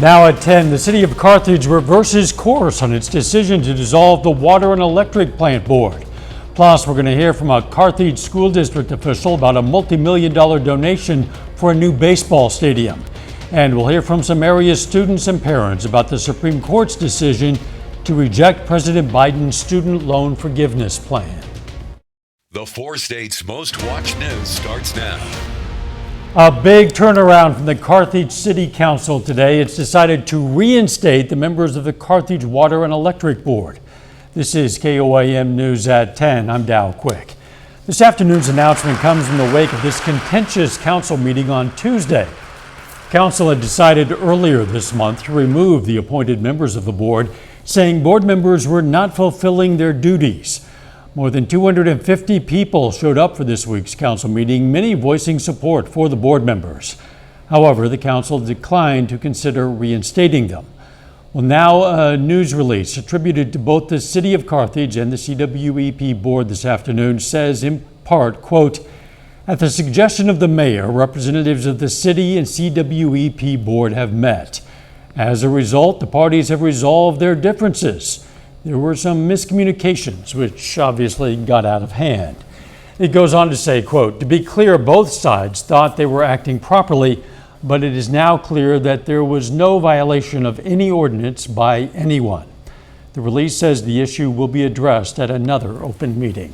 Now at 10, the city of Carthage reverses course on its decision to dissolve the Water and Electric Plant Board. Plus, we're going to hear from a Carthage school district official about a multi-million-dollar donation for a new baseball stadium. And we'll hear from some area students and parents about the Supreme Court's decision to reject President Biden's student loan forgiveness plan. The 4 states' most watched news starts now. A big turnaround from the Carthage City Council today. It's decided to reinstate the members of the Carthage Water and Electric Board. This is KOAM News at 10. I'm Dow Quick. This afternoon's announcement comes in the wake of this contentious council meeting on Tuesday. Council had decided earlier this month to remove the appointed members of the board, saying board members were not fulfilling their duties. More than 250 people showed up for this week's council meeting, many voicing support for the board members. However, the council declined to consider reinstating them. Well, now a news release attributed to both the City of Carthage and the CWEP board this afternoon says in part, quote, "At the suggestion of the mayor, representatives of the city and CWEP board have met. As a result, the parties have resolved their differences. There were some miscommunications, which obviously got out of hand." It goes on to say, quote, "To be clear, both sides thought they were acting properly, but it is now clear that there was no violation of any ordinance by anyone." The release says the issue will be addressed at another open meeting.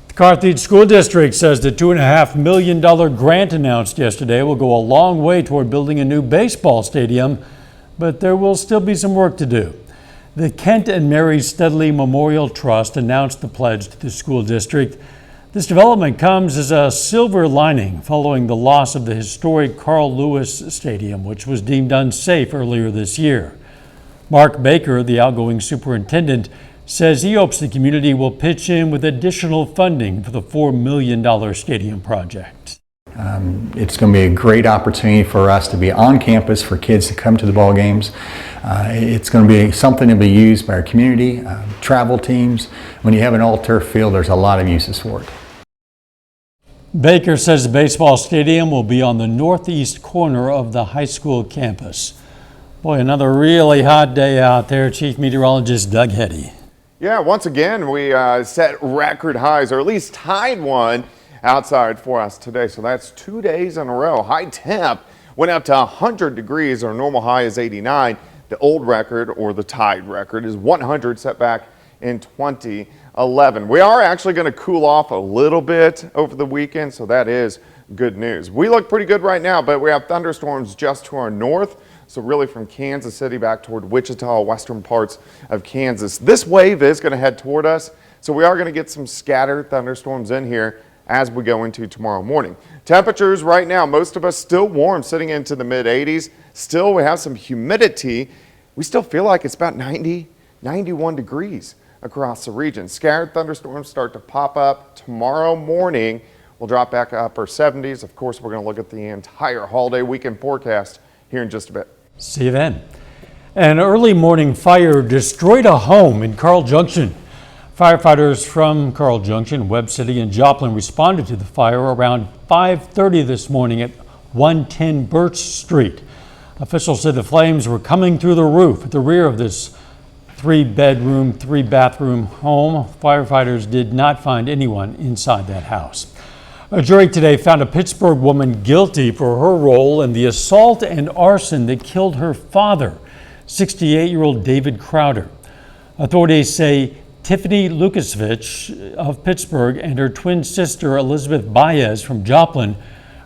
The Carthage School District says the $2.5 million grant announced yesterday will go a long way toward building a new baseball stadium, but there will still be some work to do. The Kent and Mary Studley Memorial Trust announced the pledge to the school district. This development comes as a silver lining following the loss of the historic Carl Lewis Stadium, which was deemed unsafe earlier this year. Mark Baker, the outgoing superintendent, says he hopes the community will pitch in with additional funding for the $4 million stadium project. It's going to be a great opportunity for us to be on campus for kids to come to the ball games. It's going to be something to be used by our community, travel teams. When you have an all-turf field, there's a lot of uses for it. Baker says the baseball stadium will be on the northeast corner of the high school campus. Boy, another really hot day out there. Chief Meteorologist Doug Heddy. Yeah, once again, we set record highs, or at least tied one outside for us today. So that's 2 days in a row. High temp went up to 100 degrees. Our normal high is 89. The old record, or the tied record, is 100, set back in 2011. We are actually going to cool off a little bit over the weekend, so that is good news. We look pretty good right now, but we have thunderstorms just to our north. So really from Kansas City back toward Wichita, western parts of Kansas. This wave is going to head toward us, so we are going to get some scattered thunderstorms in here as we go into tomorrow morning. Temperatures right now, most of us still warm, sitting into the mid 80s. Still, we have some humidity. We still feel like it's about 90, 91 degrees across the region. Scattered thunderstorms start to pop up tomorrow morning. We'll drop back upper 70s. Of course, we're going to look at the entire holiday weekend forecast here in just a bit. See you then. An early morning fire destroyed a home in Carl Junction. Firefighters from Carl Junction, Webb City, and Joplin responded to the fire around 5:30 this morning at 110 Birch Street. Officials said the flames were coming through the roof at the rear of this 3-bedroom, 3-bathroom home. Firefighters did not find anyone inside that house. A jury today found a Pittsburgh woman guilty for her role in the assault and arson that killed her father, 68-year-old David Crowder. Authorities say Tiffany Lukasevich of Pittsburgh and her twin sister Elizabeth Baez from Joplin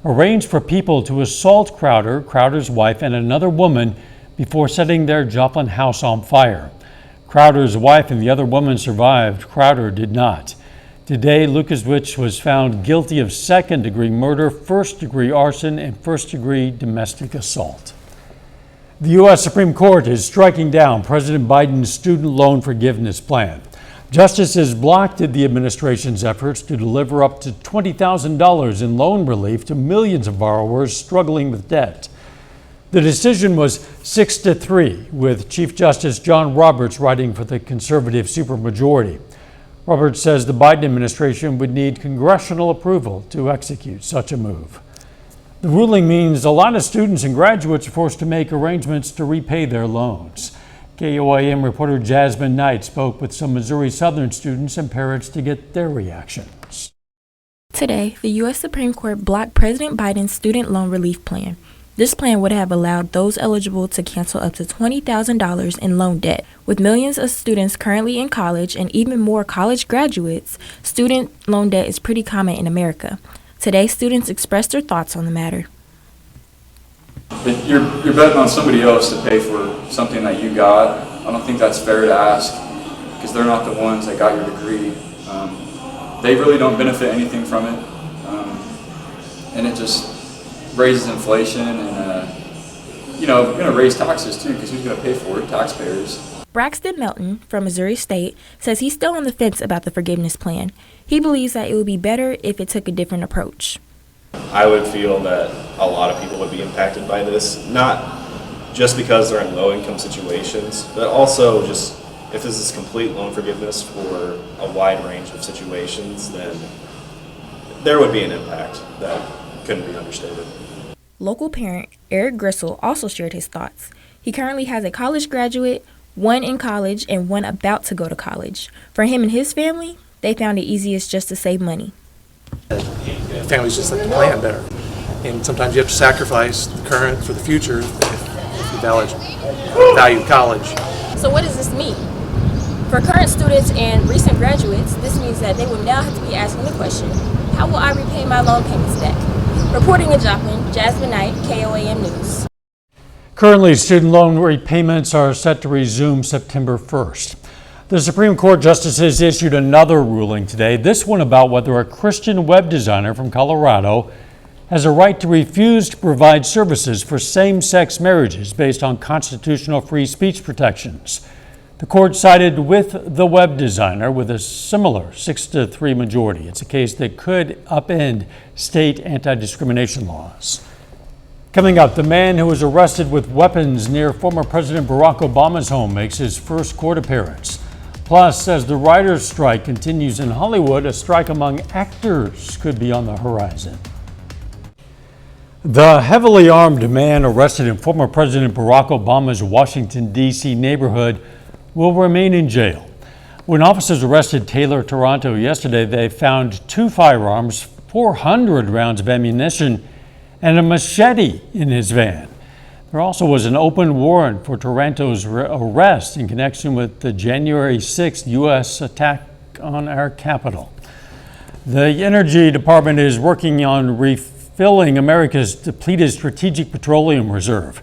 arranged for people to assault Crowder, Crowder's wife, and another woman before setting their Joplin house on fire. Crowder's wife and the other woman survived. Crowder did not. Today, Lukasevich was found guilty of second-degree murder, first-degree arson, and first-degree domestic assault. The U.S. Supreme Court is striking down President Biden's student loan forgiveness plan. Justices blocked the administration's efforts to deliver up to $20,000 in loan relief to millions of borrowers struggling with debt. The decision was 6-3, with Chief Justice John Roberts writing for the conservative supermajority. Roberts says the Biden administration would need congressional approval to execute such a move. The ruling means a lot of students and graduates are forced to make arrangements to repay their loans. KOAM reporter Jasmine Knight spoke with some Missouri Southern students and parents to get their reactions. Today, the U.S. Supreme Court blocked President Biden's student loan relief plan. This plan would have allowed those eligible to cancel up to $20,000 in loan debt. With millions of students currently in college and even more college graduates, student loan debt is pretty common in America. Today, students expressed their thoughts on the matter. You're betting on somebody else to pay for something that you got. I don't think that's fair to ask because they're not the ones that got your degree. They really don't benefit anything from it, and it just raises inflation and going to raise taxes too because who's going to pay for it? Taxpayers. Braxton Melton from Missouri State says he's still on the fence about the forgiveness plan. He believes that it would be better if it took a different approach. I would feel that a lot of people would be impacted by this, not just because they're in low-income situations, but also just if this is complete loan forgiveness for a wide range of situations, then there would be an impact that couldn't be understated. Local parent Eric Gristle also shared his thoughts. He currently has a college graduate, one in college, and one about to go to college. For him and his family, they found it easiest just to save money. Families just like to plan better, and sometimes you have to sacrifice the current for the future if you value college. So what does this mean? For current students and recent graduates, this means that they will now have to be asking the question, how will I repay my loan payments back? Reporting in Joplin, Jasmine Knight, KOAM News. Currently, student loan repayments are set to resume September 1st. The Supreme Court justices issued another ruling today, this one about whether a Christian web designer from Colorado has a right to refuse to provide services for same-sex marriages based on constitutional free speech protections. The court sided with the web designer with a similar 6-3 majority. It's a case that could upend state anti-discrimination laws. Coming up, the man who was arrested with weapons near former President Barack Obama's home makes his first court appearance. Plus, as the writers' strike continues in Hollywood, a strike among actors could be on the horizon. The heavily armed man arrested in former President Barack Obama's Washington, D.C. neighborhood will remain in jail. When officers arrested Taylor Toronto yesterday, they found 2 firearms, 400 rounds of ammunition, and a machete in his van. There also was an open warrant for Toronto's arrest in connection with the January 6th U.S. attack on our Capitol. The Energy Department is working on refilling America's depleted strategic petroleum reserve.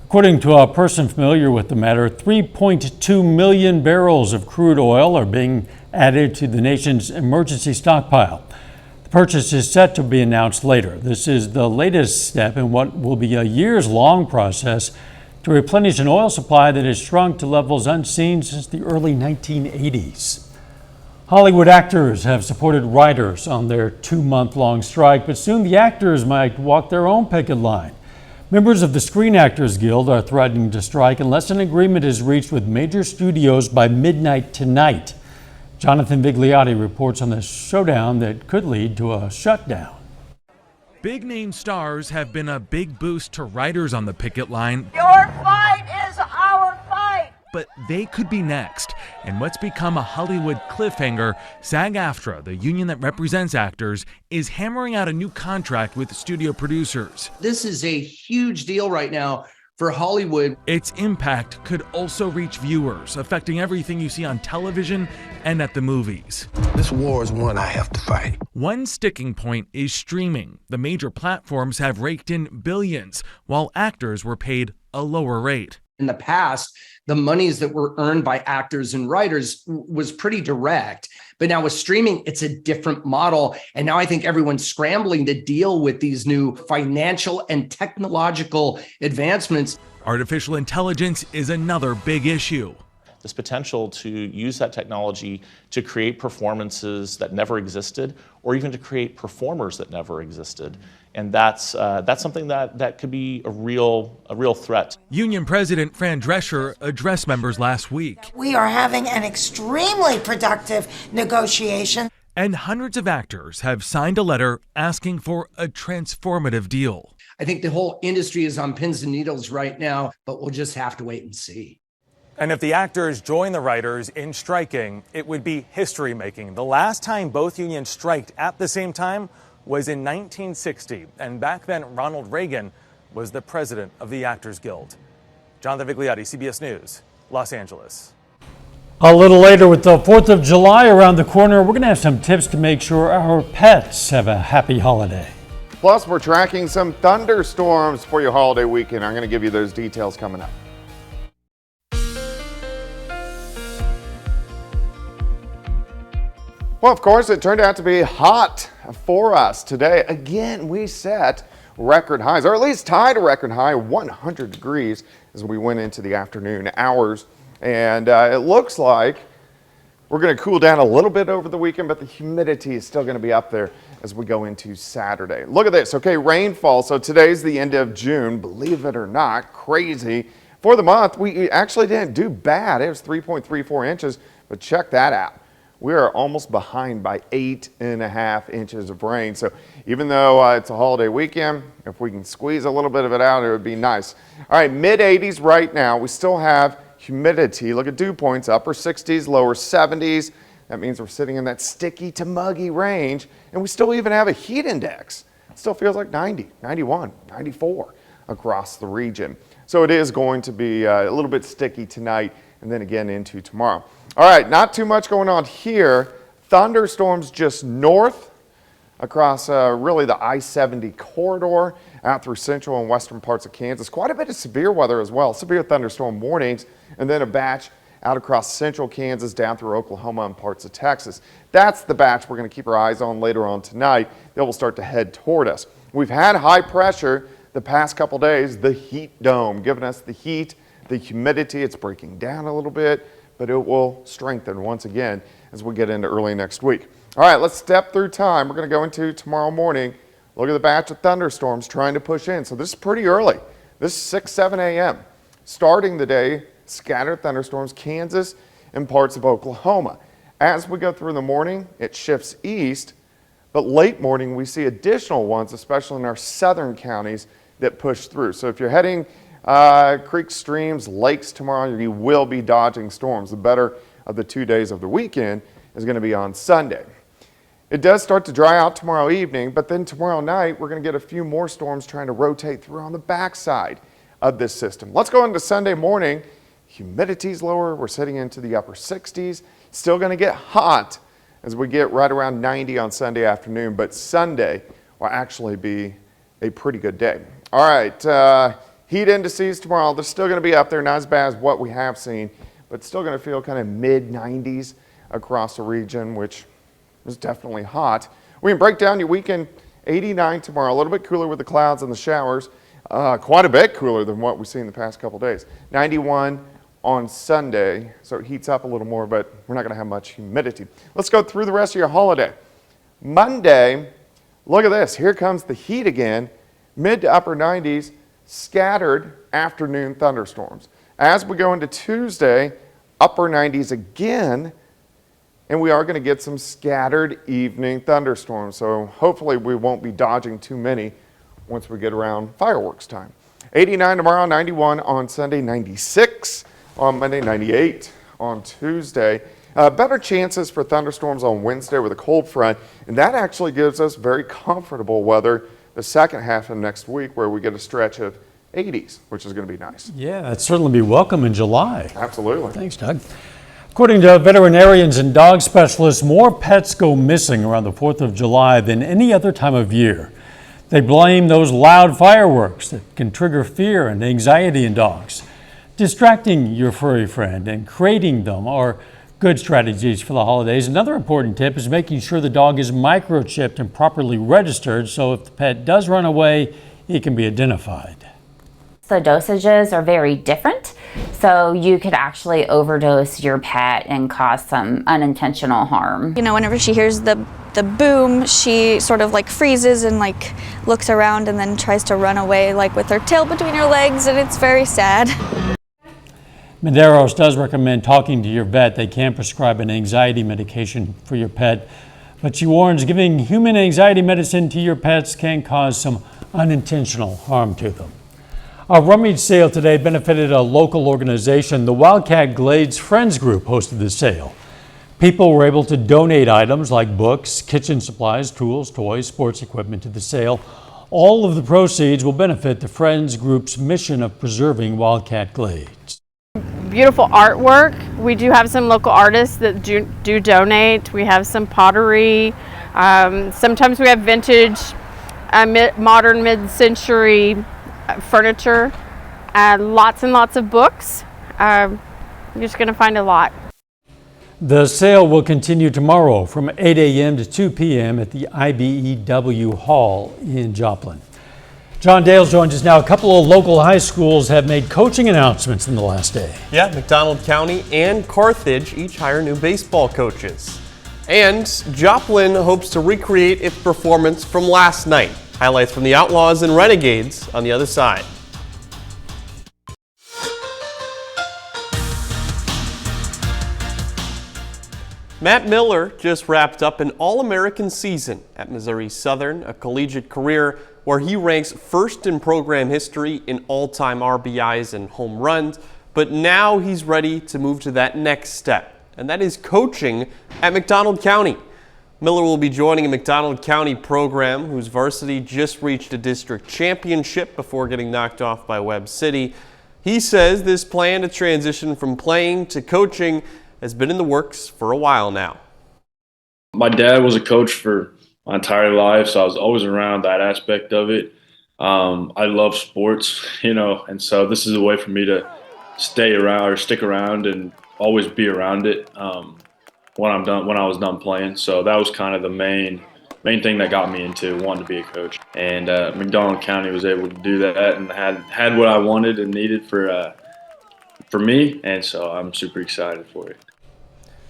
According to a person familiar with the matter, 3.2 million barrels of crude oil are being added to the nation's emergency stockpile. The purchase is set to be announced later. This is the latest step in what will be a years-long process to replenish an oil supply that has shrunk to levels unseen since the early 1980s. Hollywood actors have supported writers on their 2-month-long strike, but soon the actors might walk their own picket line. Members of the Screen Actors Guild are threatening to strike unless an agreement is reached with major studios by midnight tonight. Jonathan Vigliotti reports on the showdown that could lead to a shutdown. Big-name stars have been a big boost to writers on the picket line. Your fight is our fight! But they could be next. And what's become a Hollywood cliffhanger, SAG-AFTRA, the union that represents actors, is hammering out a new contract with studio producers. This is a huge deal right now for Hollywood. Its impact could also reach viewers, affecting everything you see on television and at the movies. This war is one I have to fight. One sticking point is streaming. The major platforms have raked in billions, while actors were paid a lower rate. In the past, the monies that were earned by actors and writers was pretty direct. But now with streaming, it's a different model. And now I think everyone's scrambling to deal with these new financial and technological advancements. Artificial intelligence is another big issue. This potential to use that technology to create performances that never existed, or even to create performers that never existed. And that's something that could be a real threat. Union President Fran Drescher addressed members last week. We are having an extremely productive negotiation. And hundreds of actors have signed a letter asking for a transformative deal. I think the whole industry is on pins and needles right now, but we'll just have to wait and see. And if the actors join the writers in striking, it would be history making. The last time both unions striked at the same time was in 1960. And back then, Ronald Reagan was the president of the Actors Guild. Jonathan Vigliotti, CBS News, Los Angeles. A little later, with the 4th of July around the corner, we're going to have some tips to make sure our pets have a happy holiday. Plus, we're tracking some thunderstorms for your holiday weekend. I'm going to give you those details coming up. Well, of course, it turned out to be hot for us today. Again, we set record highs, or at least tied a record high, 100 degrees as we went into the afternoon hours. And it looks like we're going to cool down a little bit over the weekend, but the humidity is still going to be up there as we go into Saturday. Look at this. Okay, rainfall. So today's the end of June. Believe it or not, crazy. For the month, we actually didn't do bad. It was 3.34 inches, but check that out. We are almost behind by 8.5 inches of rain. So even though it's a holiday weekend, if we can squeeze a little bit of it out, it would be nice. All right, mid 80s right now. We still have humidity. Look at dew points, upper 60s, lower 70s. That means we're sitting in that sticky to muggy range. And we still even have a heat index. It still feels like 90, 91, 94 across the region. So it is going to be a little bit sticky tonight and then again into tomorrow. All right, not too much going on here. Thunderstorms just north across really the I-70 corridor out through central and western parts of Kansas. Quite a bit of severe weather as well, severe thunderstorm warnings, and then a batch out across central Kansas down through Oklahoma and parts of Texas. That's the batch we're going to keep our eyes on later on tonight. That will start to head toward us. We've had high pressure the past couple days, the heat dome, giving us the heat, the humidity. It's breaking down a little bit, but it will strengthen once again as we get into early next week. All right, let's step through time. We're going to go into tomorrow morning. Look at the batch of thunderstorms trying to push in. So this is pretty early. This is 6, 7 a.m. Starting the day, scattered thunderstorms, Kansas and parts of Oklahoma. As we go through the morning, it shifts east, but late morning we see additional ones, especially in our southern counties, that push through. So if you're heading creeks, streams, lakes tomorrow, you will be dodging storms. The better of the 2 days of the weekend is going to be on Sunday. It does start to dry out tomorrow evening, but then tomorrow night we're going to get a few more storms trying to rotate through on the backside of this system. Let's go into Sunday morning. Humidity's lower. We're sitting into the upper 60s. Still going to get hot as we get right around 90 on Sunday afternoon, but Sunday will actually be a pretty good day. All right, heat indices tomorrow, they're still going to be up there, not as bad as what we have seen, but still going to feel kind of mid-90s across the region, which is definitely hot. We can break down your weekend. 89 tomorrow, a little bit cooler with the clouds and the showers, quite a bit cooler than what we've seen the past couple days. 91 on Sunday, so it heats up a little more, but we're not going to have much humidity. Let's go through the rest of your holiday. Monday, look at this. Here comes the heat again, mid to upper 90s, scattered afternoon thunderstorms. As we go into Tuesday, upper 90s again, and we are going to get some scattered evening thunderstorms. So hopefully we won't be dodging too many once we get around fireworks time. 89 tomorrow, 91 on Sunday, 96 on Monday, 98 on Tuesday. Better chances for thunderstorms on Wednesday with a cold front, and that actually gives us very comfortable weather the second half of next week where we get a stretch of 80s, which is going to be nice. Yeah, that'd certainly be welcome in July. Absolutely. Thanks, Doug. According to veterinarians and dog specialists, more pets go missing around the 4th of July than any other time of year. They blame those loud fireworks that can trigger fear and anxiety in dogs. Distracting your furry friend and crating them are good strategies for the holidays. Another important tip is making sure the dog is microchipped and properly registered, so if the pet does run away, it can be identified. The dosages are very different, so you could actually overdose your pet and cause some unintentional harm. You know, whenever she hears the boom, she sort of like freezes and like looks around and then tries to run away like with her tail between her legs, and it's very sad. Medeiros does recommend talking to your vet. They can prescribe an anxiety medication for your pet, but she warns giving human anxiety medicine to your pets can cause some unintentional harm to them. A rummage sale today benefited a local organization. The Wildcat Glades Friends Group hosted the sale. People were able to donate items like books, kitchen supplies, tools, toys, sports equipment to the sale. All of the proceeds will benefit the Friends Group's mission of preserving Wildcat Glades. Beautiful artwork. We do have some local artists that do donate. We have some pottery. Sometimes we have vintage, modern, mid-century furniture. Lots and lots of books. You're just going to find a lot. The sale will continue tomorrow from 8 a.m. to 2 p.m. at the IBEW Hall in Joplin. John Dales joins us now. A couple of local high schools have made coaching announcements in the last day. Yeah, McDonald County and Carthage each hire new baseball coaches. And Joplin hopes to recreate its performance from last night. Highlights from the Outlaws and Renegades on the other side. Matt Miller just wrapped up an All-American season at Missouri Southern, a collegiate career where he ranks first in program history in all-time RBIs and home runs, but now he's ready to move to that next step, and that is coaching at McDonald County. Miller will be joining a McDonald County program whose varsity just reached a district championship before getting knocked off by Webb City. He says this plan to transition from playing to coaching has been in the works for a while now. My dad was a coach for my entire life, so I was always around that aspect of it. I love sports, and so this is a way for me to stay around or stick around and always be around it when I was done playing. So that was kind of the main thing that got me into wanting to be a coach. And McDonald County was able to do that and had what I wanted and needed for me, and so I'm super excited for it.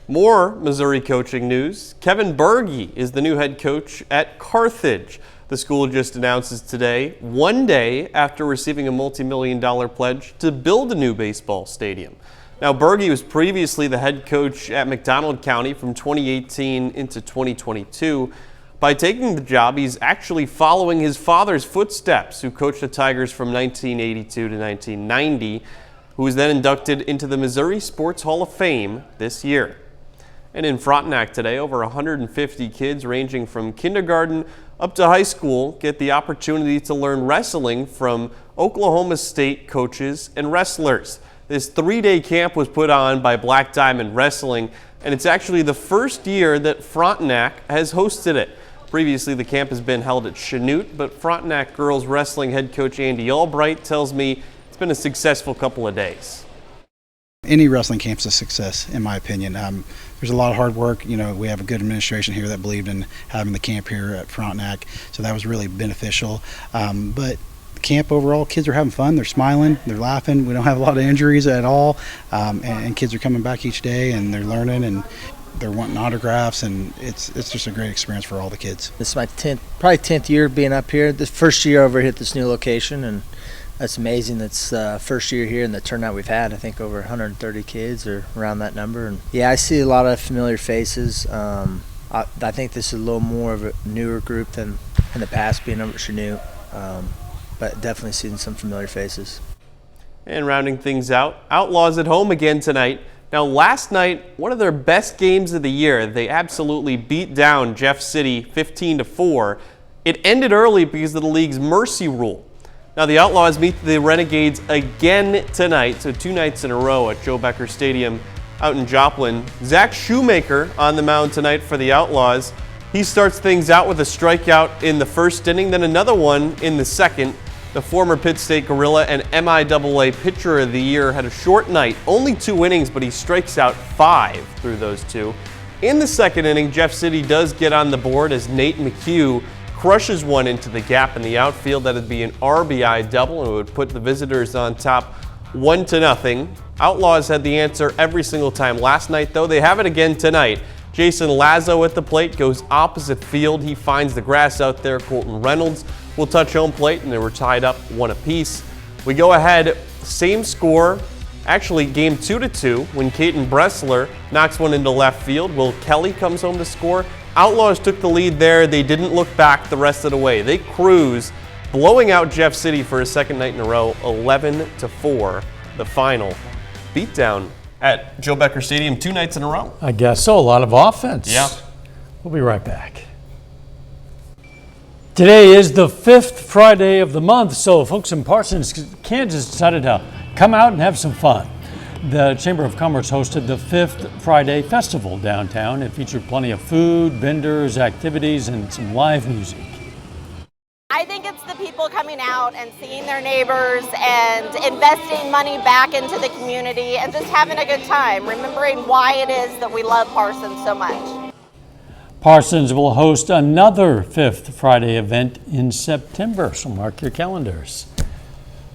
More Missouri coaching news. Kevin Berge is the new head coach at Carthage. The school just announces today, one day after receiving a multi-million-dollar pledge to build a new baseball stadium. Now, Berge was previously the head coach at McDonald County from 2018 into 2022. By taking the job, he's actually following his father's footsteps, who coached the Tigers from 1982 to 1990, who was then inducted into the Missouri Sports Hall of Fame this year. And in Frontenac today, over 150 kids ranging from kindergarten up to high school get the opportunity to learn wrestling from Oklahoma State coaches and wrestlers. This 3-day camp was put on by Black Diamond Wrestling, and it's actually the first year that Frontenac has hosted it. Previously, the camp has been held at Chanute, but Frontenac girls wrestling head coach Andy Albright tells me it's been a successful couple of days. Any wrestling camp's a success, in my opinion. There's a lot of hard work. We have a good administration here that believed in having the camp here at Frontenac, so that was really beneficial. But the camp overall, kids are having fun. They're smiling. They're laughing. We don't have a lot of injuries at all, and kids are coming back each day, and they're learning, and they're wanting autographs, and it's just a great experience for all the kids. This is my 10th year being up here. The first year over here at this new location, and that's amazing. That's first year here, and the turnout we've had, I think over 130 kids or around that number. And yeah, I see a lot of familiar faces. I think this is a little more of a newer group than in the past being over at Chanute, but definitely seeing some familiar faces. And rounding things out, Outlaws at home again tonight. Now, last night, one of their best games of the year, they absolutely beat down Jeff City 15-4. It ended early because of the league's mercy rule. Now, the Outlaws meet the Renegades again tonight, so 2 nights in a row at Joe Becker Stadium out in Joplin. Zach Shoemaker on the mound tonight for the Outlaws. He starts things out with a strikeout in the first inning, then another one in the second. The former Pitt State Gorilla and MIAA Pitcher of the Year had a short night, only 2 innings, but he strikes out 5 through those 2. In the second inning, Jeff City does get on the board as Nate McHugh crushes one into the gap in the outfield. That would be an RBI double, and it would put the visitors on top 1-0. Outlaws had the answer every single time last night, though. They have it again tonight. Jason Lazo at the plate goes opposite field. He finds the grass out there. Colton Reynolds will touch home plate, and they were tied up 1 apiece. We go ahead, same score. Actually, game 2-2 when Caden Bressler knocks one into left field. Will Kelly comes home to score. Outlaws took the lead there. They didn't look back the rest of the way. They cruise blowing out Jeff City for a second night in a row, 11-4, the final beatdown at Joe Becker Stadium 2 nights in a row. I guess so. A lot of offense. Yeah. We'll be right back. Today is the 5th Friday of the month, so folks in Parsons, Kansas decided to come out and have some fun. The Chamber of Commerce hosted the 5th Friday Festival downtown. It featured plenty of food, vendors, activities, and some live music. I think it's the people coming out and seeing their neighbors and investing money back into the community and just having a good time, remembering why it is that we love Parsons so much. Parsons will host another 5th Friday event in September, so mark your calendars.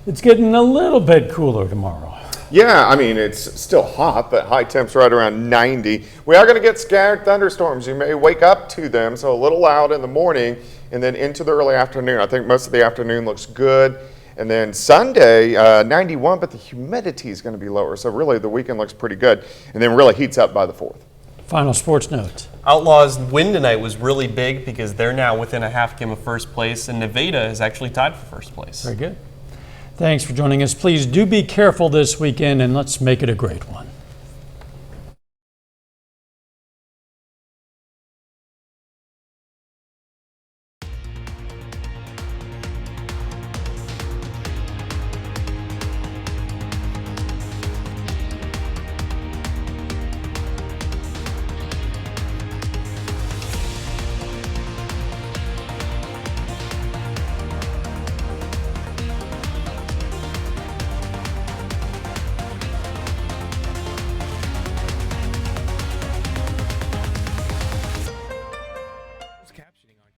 It's getting a little bit cooler tomorrow. Yeah, I mean, it's still hot, but high temps right around 90. We are going to get scattered thunderstorms. You may wake up to them, so a little loud in the morning and then into the early afternoon. I think most of the afternoon looks good. And then Sunday, 91, but the humidity is going to be lower. So really the weekend looks pretty good and then really heats up by the 4th. Final sports note. Outlaws' win tonight was really big because they're now within a half game of first place, and Nevada is actually tied for first place. Very good. Thanks for joining us. Please do be careful this weekend, and let's make it a great one.